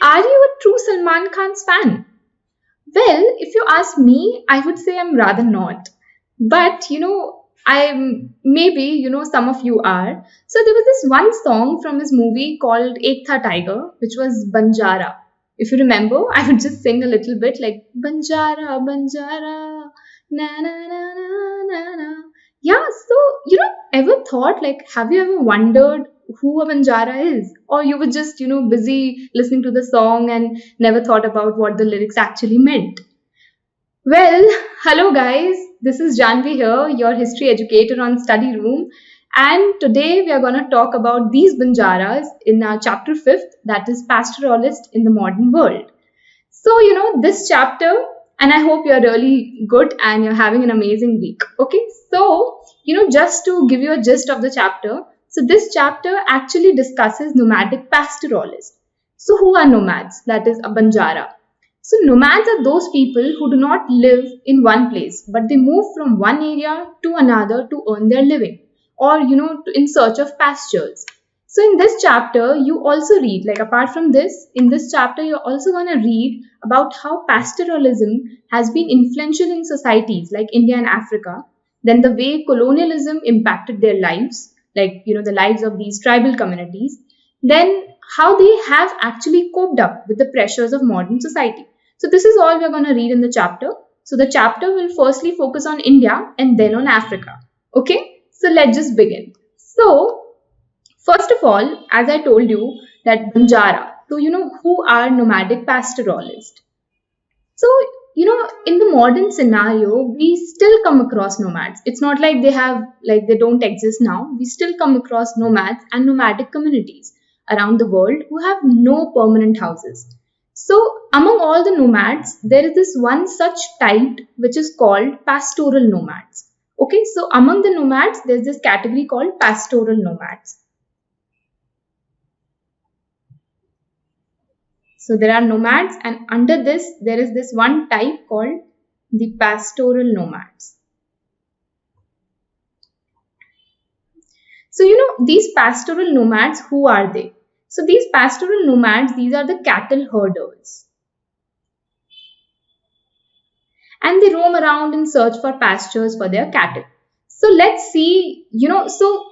Are you a true Salman Khan's fan? Well, if you ask me, I would say I'm rather not. But I'm maybe some of you are. So there was this one song from his movie called Ek Tha Tiger, which was Banjara. If you remember, I would just sing a little bit like Banjara, Banjara, na na na na na na. Yeah, so ever thought like, have you ever wondered who a Banjara is? Or you were just, busy listening to the song and never thought about what the lyrics actually meant? Well, hello guys. This is Janvi here, your history educator on Study Room. And today we are going to talk about these Banjaras in our chapter 5th, that is Pastoralist in the Modern World. So, this chapter, and I hope you're really good and you're having an amazing week. Okay, so, just to give you a gist of the chapter, so this chapter actually discusses nomadic pastoralists. So, who are nomads? That is a Banjara. So, nomads are those people who do not live in one place, but they move from one area to another to earn their living or, in search of pastures. So, in this chapter, you also read, like, apart from this, in this chapter, you're also going to read about how pastoralism has been influential in societies like India and Africa, then the way colonialism impacted their lives, like, the lives of these tribal communities, then how they have actually coped up with the pressures of modern society. So, this is all we are going to read in the chapter. So, the chapter will firstly focus on India and then on Africa. Okay, so let's just begin. So, first of all, as I told you, that Banjara. So, who are nomadic pastoralists? So, in the modern scenario, we still come across nomads. It's not like they don't exist now. We still come across nomads and nomadic communities around the world who have no permanent houses. So, among all the nomads, there is this one such type which is called pastoral nomads. Okay, so among the nomads, there's this category called pastoral nomads. So there are nomads, and under this, there is this one type called the pastoral nomads. So, these pastoral nomads, who are they? So, these pastoral nomads, these are the cattle herders. And they roam around in search for pastures for their cattle. So, let's see, so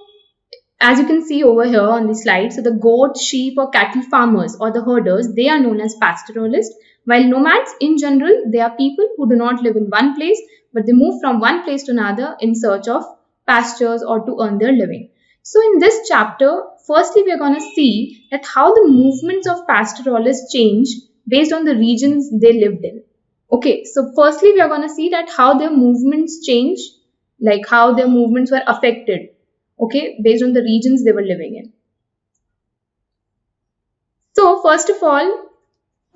as you can see over here on the slide, so the goat, sheep, or cattle farmers or the herders, they are known as pastoralists, while nomads in general, they are people who do not live in one place, but they move from one place to another in search of pastures or to earn their living. So in this chapter, firstly, we are going to see that how the movements of pastoralists change based on the regions they lived in. Okay, so firstly, we are going to see that how their movements change, like how their movements were affected, okay, based on the regions they were living in. So first of all,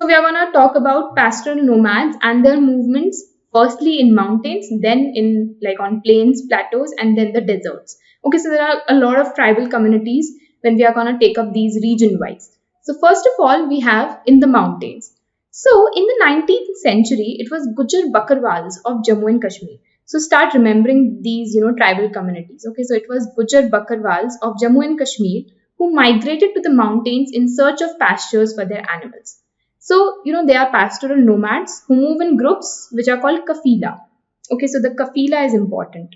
we are going to talk about pastoral nomads and their movements, firstly in mountains, then in like on plains, plateaus, and then the deserts. Okay, so there are a lot of tribal communities when we are going to take up these region wise. So first of all, we have in the mountains. So in the 19th century, it was Gujar Bakarwals of Jammu and Kashmir. So start remembering these, tribal communities. Okay, so it was Gujar Bakarwals of Jammu and Kashmir who migrated to the mountains in search of pastures for their animals. So, they are pastoral nomads who move in groups which are called kafila. Okay, so the kafila is important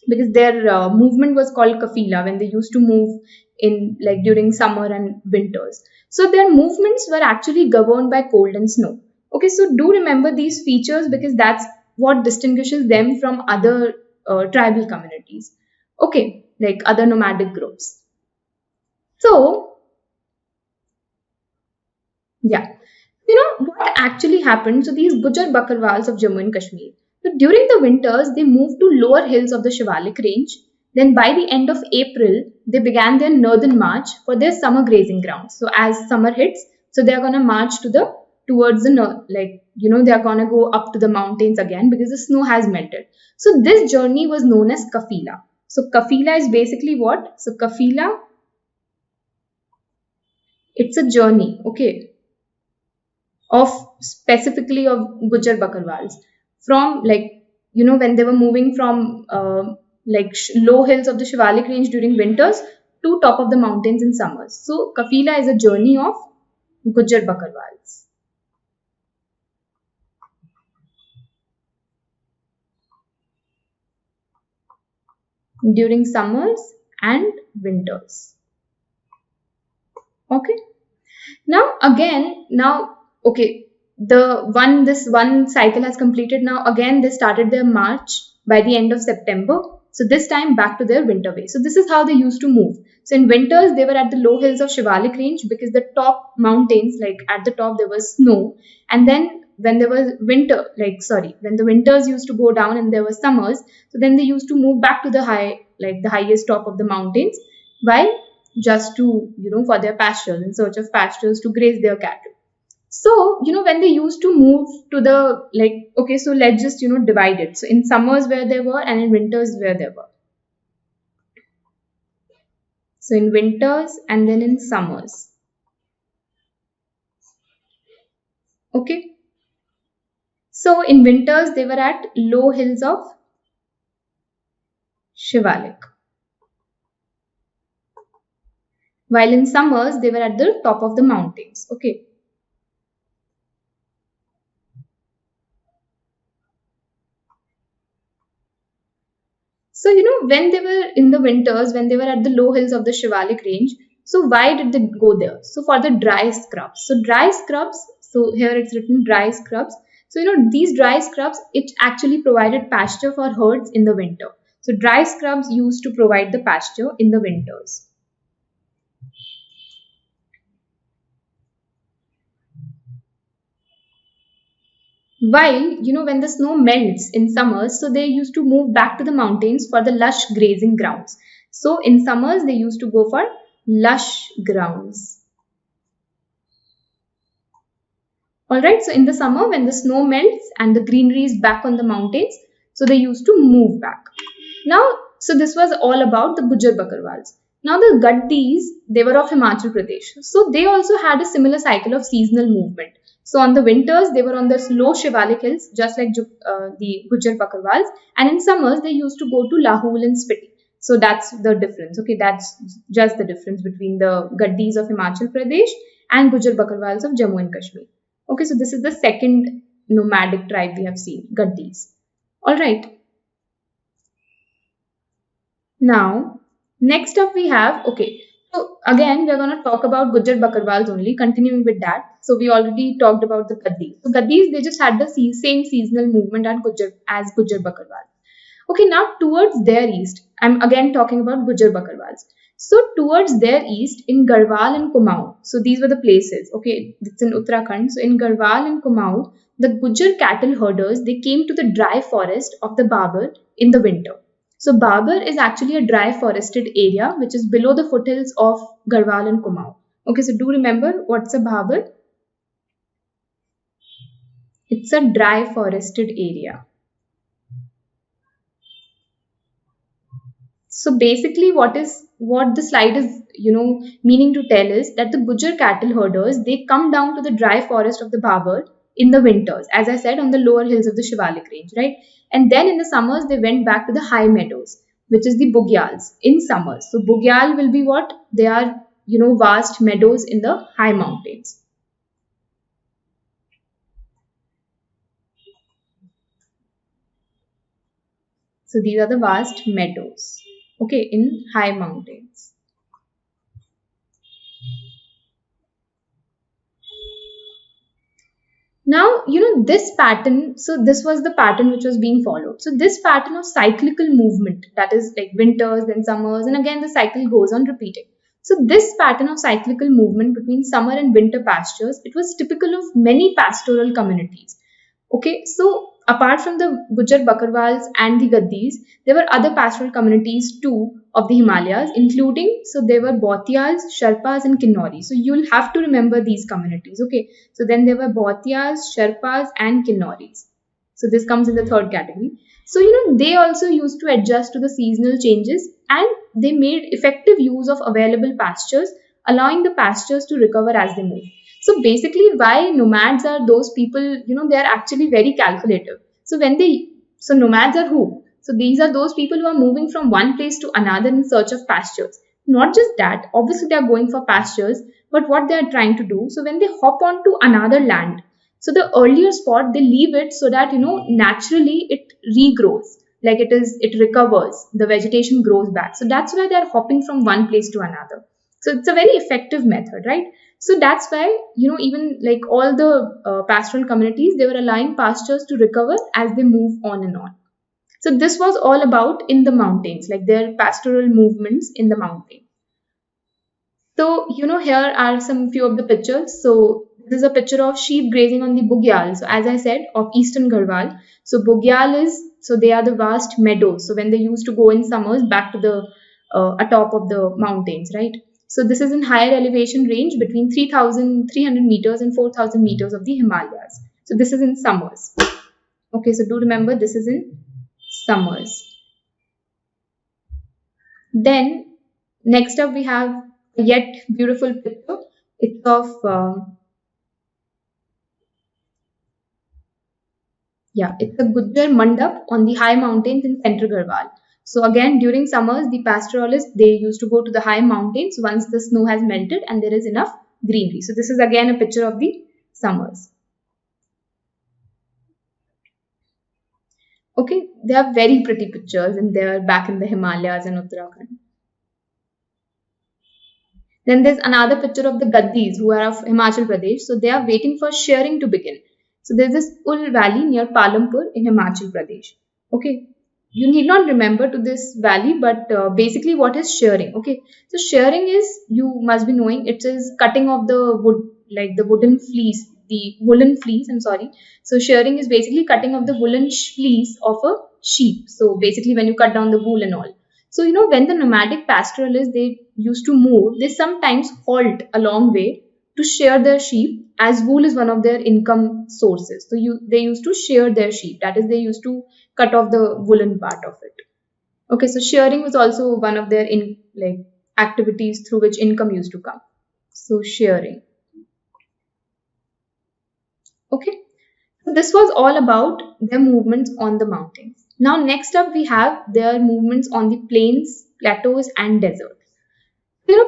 because their movement was called kafila when they used to move in like during summer and winters. So their movements were actually governed by cold and snow. Okay, so do remember these features because that's what distinguishes them from other tribal communities. Okay, like other nomadic groups. So, yeah. What actually happened? So these Gujar Bakarwals of Jammu and Kashmir. So during the winters, they moved to lower hills of the Shivalik range. Then by the end of April, they began their northern march for their summer grazing grounds. So as summer hits, so they are gonna march towards the north, they are gonna go up to the mountains again because the snow has melted. So this journey was known as kafila. So kafila is basically what? So kafila, it's a journey, okay, of specifically of Gujar Bakarwals from when they were moving from low hills of the Shivalik range during winters to top of the mountains in summers. So Kafila is a journey of Gujar Bakarwals. During summers and winters. Okay. Now, okay, this one cycle has completed. Now again, they started their march by the end of September. So this time back to their winter way. So this is how they used to move. So in winters, they were at the low hills of Shivalik range because the top mountains, like at the top, there was snow. And then when there was when the winters used to go down and there were summers, so then they used to move back to the the highest top of the mountains. Why? Just to, for their pastures, in search of pastures to graze their cattle. So, when they used to move to the, okay, so let's just, divide it. So in summers where they were and in winters where they were. So in winters and then in summers. Okay. So in winters, they were at low hills of Shivalik. While in summers, they were at the top of the mountains. Okay. So, when they were in the winters, when they were at the low hills of the Shivalik range, so why did they go there? So, for the dry scrubs. So, dry scrubs, so here it's written dry scrubs. So, these dry scrubs, it actually provided pasture for herds in the winter. So, dry scrubs used to provide the pasture in the winters. While, when the snow melts in summers, so they used to move back to the mountains for the lush grazing grounds. So in summers, they used to go for lush grounds. Alright, so in the summer, when the snow melts and the greenery is back on the mountains, so they used to move back. Now, so this was all about the Gujar Bakarwals. Now the Gaddis, they were of Himachal Pradesh. So they also had a similar cycle of seasonal movement. So on the winters, they were on the low Shivalik hills, just like the Gujar Bakarwals. And in summers, they used to go to Lahul and Spiti. So that's the difference. Okay, that's just the difference between the Gaddis of Himachal Pradesh and Gujar Bakarwals of Jammu and Kashmir. Okay, so this is the second nomadic tribe we have seen, Gaddis. All right. Now, next up we have, okay, so again, we're going to talk about Gujar Bakarwals only, continuing with that. So we already talked about the Gaddis. So Gaddis, they just had the same seasonal movement as Gujar Bakarwals. Okay, now towards their east, I'm again talking about Gujar Bakarwals. So towards their east, in Garhwal and Kumaon, so these were the places, okay, it's in Uttarakhand. So in Garhwal and Kumaon, the Gujar cattle herders, they came to the dry forest of the Babur in the winter. So Babur is actually a dry forested area which is below the foothills of Garhwal and Kumaon. Okay, so do remember what's a Babur? It's a dry forested area. So basically what the slide is, meaning to tell is that the Gujar cattle herders, they come down to the dry forest of the Babur in the winters, as I said, on the lower hills of the Shivalik range, right? And then in the summers, they went back to the high meadows, which is the Bugyals in summers. So Bugyal will be what? They are, vast meadows in the high mountains. So these are the vast meadows, okay, in high mountains. Now, this pattern, so this was the pattern which was being followed. So this pattern of cyclical movement, that is like winters, then summers, and again the cycle goes on repeating. So this pattern of cyclical movement between summer and winter pastures, it was typical of many pastoral communities. Okay, so apart from the Gujar Bakarwals and the Gaddis, there were other pastoral communities too of the Himalayas, including, so there were Bhautiyas, Sherpas and Kinnori. So you'll have to remember these communities, okay. So then there were Bhautiyas, Sherpas and Kinnoris. So this comes in the third category. So, they also used to adjust to the seasonal changes and they made effective use of available pastures, allowing the pastures to recover as they move. So basically, why nomads are those people, they are actually very calculative. So so nomads are who? So these are those people who are moving from one place to another in search of pastures. Not just that, obviously they are going for pastures, But what they are trying to do, so when they hop onto another land, so the earlier spot they leave it so that naturally it regrows, like it recovers, the vegetation grows back. So that's why they're hopping from one place to another. So it's a very effective method, right? So that's why even like all the pastoral communities, they were allowing pastures to recover as they move on and on. So this was all about in the mountains, like their pastoral movements in the mountains. So, here are some few of the pictures. So, this is a picture of sheep grazing on the Bugyal. So, as I said, of Eastern Garhwal. So, Bugyal so they are the vast meadows. So, when they used to go in summers back to the atop of the mountains, right? So, this is in higher elevation range between 3,300 meters and 4,000 meters of the Himalayas. So, this is in summers. Okay, so do remember this is in summers. Then, next up we have a yet beautiful picture. It's of it's a Gujjar Mandap on the high mountains in central Garhwal. So again, during summers, the pastoralists, they used to go to the high mountains once the snow has melted and there is enough greenery. So this is again a picture of the summers. Okay, they are very pretty pictures and they are back in the Himalayas and Uttarakhand. Then there's another picture of the Gaddis who are of Himachal Pradesh. So they are waiting for shearing to begin. So there's this Ul Valley near Palampur in Himachal Pradesh. Okay, you need not remember to this valley, but basically what is shearing? Okay, so shearing is, you must be knowing, it is cutting of the wood, like the wooden fleece, the woolen fleece. I'm sorry. So shearing is basically cutting of the woolen fleece of a sheep. So basically when you cut down the wool and all. So, when the nomadic pastoralists, they used to move, they sometimes halt a long way to shear their sheep, as wool is one of their income sources. So, they used to shear their sheep. That is, they used to cut off the woolen part of it. Okay, so shearing was also one of their activities through which income used to come. So, shearing. Okay, so this was all about their movements on the mountains. Now, next up, we have their movements on the plains, plateaus, and deserts.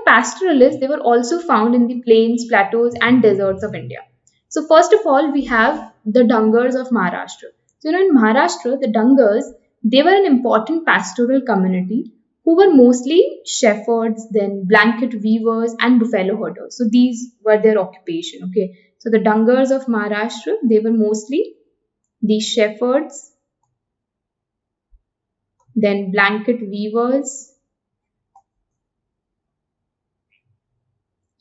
Pastoralists, they were also found in the plains, plateaus, and deserts of India. So, first of all, we have the Dangars of Maharashtra. So, in Maharashtra, the Dangars, they were an important pastoral community who were mostly shepherds, then blanket weavers, and buffalo herders. So, these were their occupation. Okay, so the Dangars of Maharashtra, they were mostly the shepherds, then blanket weavers,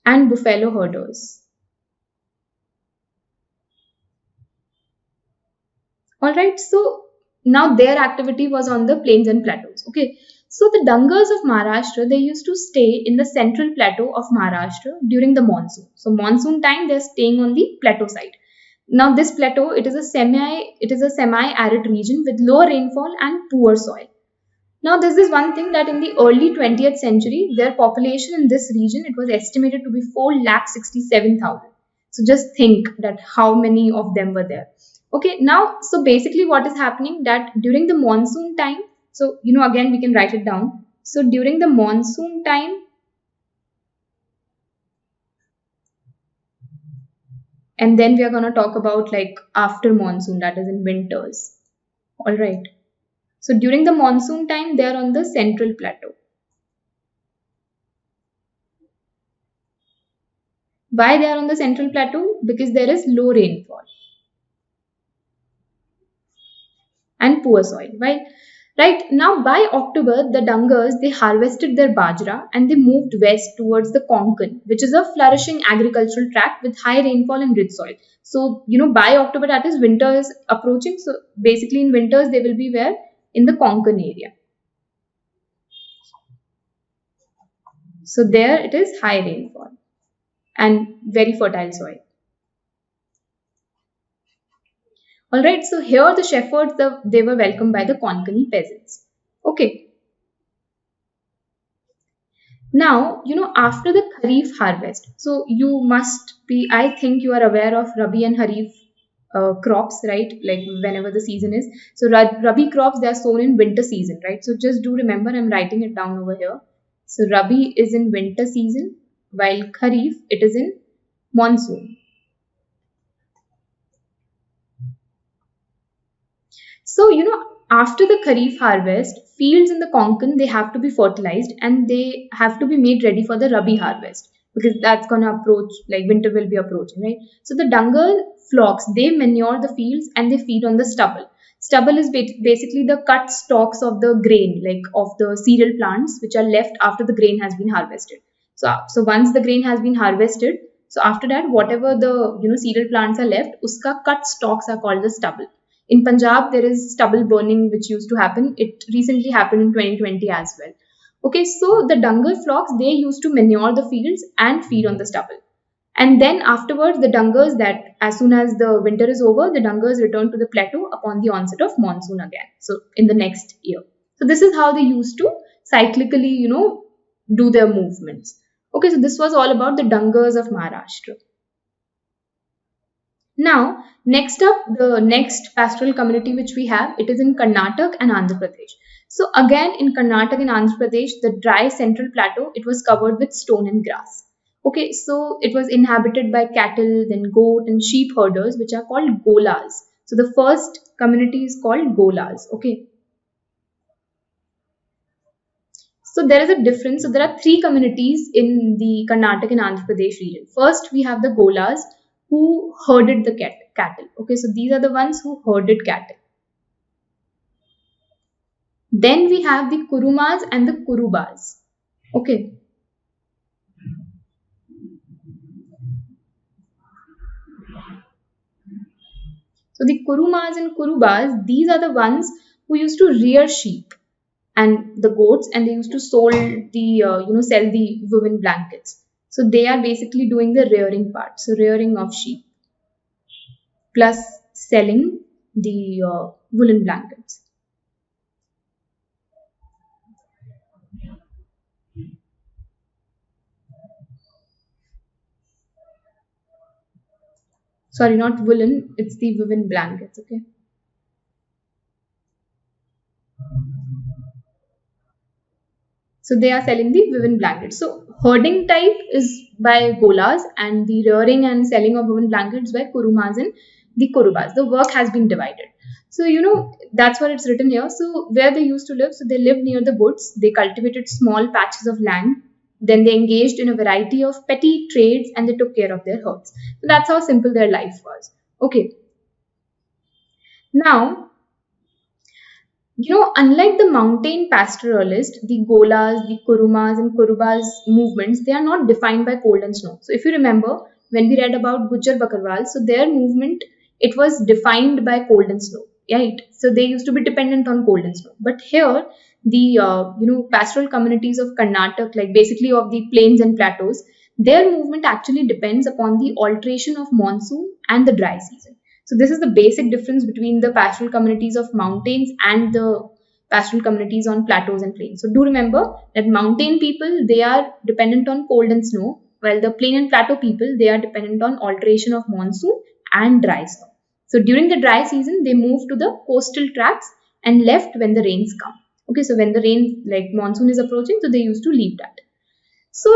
and buffalo herders. Alright, so now their activity was on the plains and plateaus. Okay, so the Dangars of Maharashtra, they used to stay in the central plateau of Maharashtra during the monsoon. So monsoon time, they're staying on the plateau side. Now this plateau, it is a semi-arid region with low rainfall and poor soil. Now, there's this one thing that in the early 20th century, their population in this region, it was estimated to be 4,67,000. So just think that how many of them were there. Okay, now, so basically what is happening that during the monsoon time, so, again, we can write it down. So during the monsoon time, and then we are going to talk about like after monsoon, that is in winters. All right. So during the monsoon time, they are on the central plateau. Why they are on the central plateau? Because there is low rainfall and poor soil. Right now, by October, the Dangars, they harvested their bajra and they moved west towards the Konkan, which is a flourishing agricultural tract with high rainfall and rich soil. So, by October, that is winter is approaching. So basically in winters, they will be where? In the Konkan area. So there it is high rainfall and very fertile soil. Alright, so here the shepherds, they were welcomed by the Konkani peasants. Okay. Now, after the Kharif harvest, so you must be, I think you are aware of Rabi and Harif crops, right? Like whenever the season is. So Rabi crops, they are sown in winter season, right? So just do remember, I'm writing it down over here. So Rabi is in winter season, while Kharif it is in monsoon. So, after the Kharif harvest, fields in the Konkan they have to be fertilized and they have to be made ready for the Rabi harvest because that's gonna approach, like winter will be approaching, right? So the Dangal flocks they manure the fields and they feed on the stubble. Stubble is basically the cut stalks of the grain, like of the cereal plants which are left after the grain has been harvested. So once the grain has been harvested, so after that, whatever the cereal plants are left, uska cut stalks are called the stubble. In Punjab, there is stubble burning which used to happen. It recently happened in 2020 as well. Okay, so the Dangal flocks they used to manure the fields and feed on the stubble. And then afterwards, the Dangers that as soon as the winter is over, the Dangers return to the plateau upon the onset of monsoon again. So in the next year. So this is how they used to cyclically, do their movements. Okay, so this was all about the Dangers of Maharashtra. Now, next up, the next pastoral community which we have, it is in Karnataka and Andhra Pradesh. So again, in Karnataka and Andhra Pradesh, the dry central plateau, it was covered with stone and grass. Okay, so it was inhabited by cattle, then goat and sheep herders, which are called Golas. So the first community is called Golas. Okay, so there is a difference. So there are three communities in the Karnataka and Andhra Pradesh region. First, we have the Golas who herded the cattle. Okay, so these are the ones who herded cattle. Then we have the Kurumas and the Kurubas. Okay. So the Kurumas and Kurubas, these are the ones who used to rear sheep and the goats, and they used to sell the woven blankets. So they are basically doing the rearing part. So rearing of sheep plus selling the woolen blankets. Sorry, not woolen, it's the woven blankets. Okay. So they are selling the woven blankets. So herding type is by Golas and the rearing and selling of woven blankets by Kurumas and the Kurubas. The work has been divided. So that's what it's written here. So where they used to live, so they lived near the woods. They cultivated small patches of land. Then they engaged in a variety of petty trades and they took care of their herds. So that's how simple their life was. Okay. Now unlike the mountain pastoralist, the Golas, the Kurumas, and Kurubas movements, they are not defined by cold and snow. So, if you remember, when we read about Gujjar Bakarwal, so their movement it was defined by cold and snow, right? So they used to be dependent on cold and snow. But here, the pastoral communities of Karnataka, like basically of the plains and plateaus, their movement actually depends upon the alteration of monsoon and the dry season. So this is the basic difference between the pastoral communities of mountains and the pastoral communities on plateaus and plains. So do remember that mountain people, they are dependent on cold and snow, while the plain and plateau people, they are dependent on alteration of monsoon and dry snow. So during the dry season, they move to the coastal tracts and left when the rains come. Okay, so when the rain, like monsoon is approaching, so they used to leave that. So,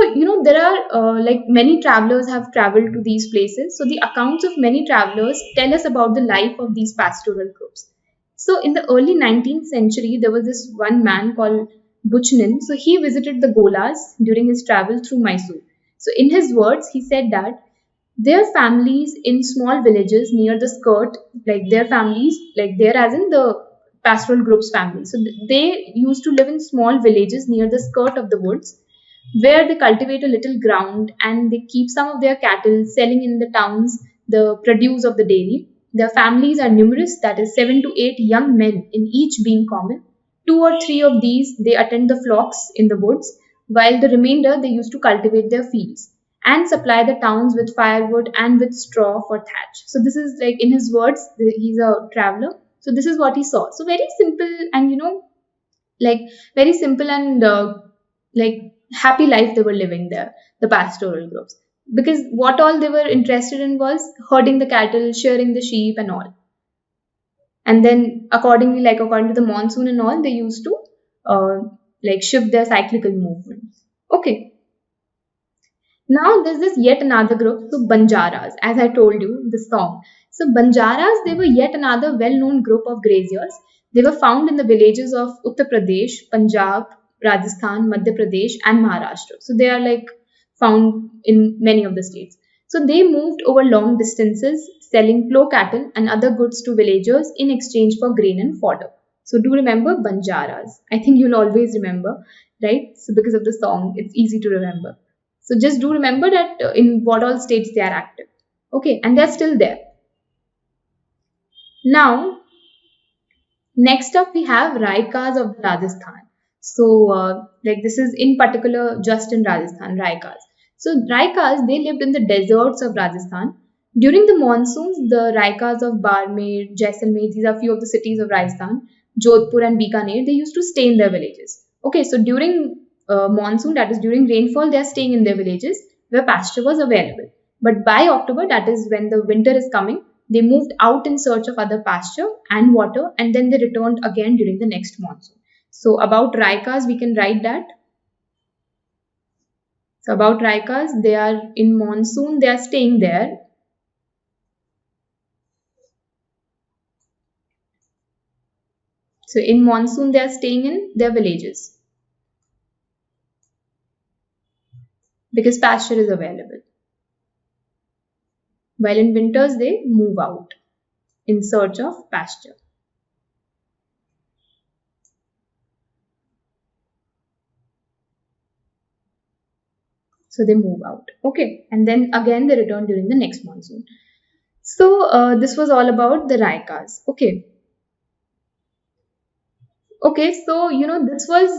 there are like many travelers have traveled to these places. So, the accounts of many travelers tell us about the life of these pastoral groups. So, in the early 19th century, there was this one man called Buchanan. So, he visited the Golas during his travel through Mysore. So, in his words, he said that their families in small villages near the skirt, like their families, like there as in the pastoral group's family. So, they used to live in small villages near the skirt of the woods where they cultivate a little ground and they keep some of their cattle selling in the towns the produce of the dairy. Their families are numerous, that is 7 to 8 young men in each being common. 2 or 3 of these they attend the flocks in the woods, while the remainder they used to cultivate their fields and supply the towns with firewood and with straw for thatch. So this is like in his words, he's a traveler. So this is what he saw. So very simple and like very simple and like happy life they were living there, the pastoral groups, because what all they were interested in was herding the cattle, shearing the sheep and all. And then accordingly, like according to the monsoon and all, they used to like shift their cyclical movements. Okay. Now there's this yet another group, so Banjaras, as I told you, the song. So Banjaras, they were yet another well-known group of graziers. They were found in the villages of Uttar Pradesh, Punjab, Rajasthan, Madhya Pradesh, and Maharashtra. So they are like found in many of the states. So they moved over long distances, selling plough cattle and other goods to villagers in exchange for grain and fodder. So do remember Banjaras. I think you'll always remember, right? So because of the song, it's easy to remember. So just do remember that in what all states they are active. Okay, and they're still there. Now, next up we have Raikas of Rajasthan. So, like this is in particular just in Rajasthan, Raikas. So, Raikas, they lived in the deserts of Rajasthan. During the monsoons, the Raikas of Barmer, Jaisalmer, these are few of the cities of Rajasthan, Jodhpur and Bikaner, they used to stay in their villages. Okay, so during monsoon, that is during rainfall, they are staying in their villages where pasture was available. But by October, that is when the winter is coming, they moved out in search of other pasture and water, and then they returned again during the next monsoon. So, about Raikas, we can write that. So, about Raikas, they are in monsoon, they are staying there. So, in monsoon, they are staying in their villages because pasture is available. While in winters, they move out in search of pasture. So they move out. Okay. And then again they return during the next monsoon. So this was all about the Raikas. Okay. Okay. So, this was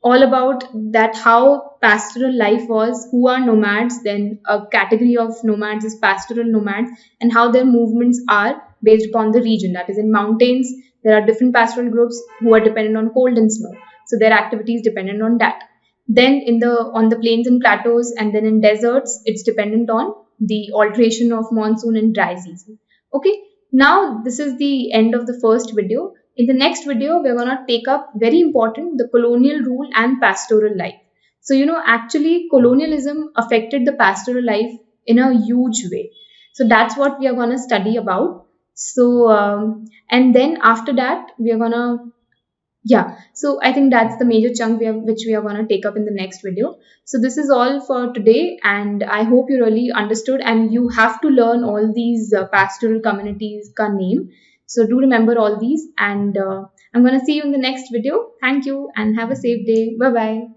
all about that how pastoral life was, who are nomads, then a category of nomads is pastoral nomads, and how their movements are based upon the region. That is, in mountains, there are different pastoral groups who are dependent on cold and snow. So their activities dependent on that. Then in the on the plains and plateaus, and then in deserts, it's dependent on the alteration of monsoon and dry season. Okay, now this is the end of the first video. In the next video, we're gonna take up very important the colonial rule and pastoral life. So actually colonialism affected the pastoral life in a huge way. So that's what we are gonna study about. So and then after that we are gonna, yeah, so I think that's the major chunk which we are going to take up in the next video. So this is all for today, and I hope you really understood, and you have to learn all these pastoral communities ka name. So do remember all these, and I'm going to see you in the next video. Thank you and have a safe day. Bye bye.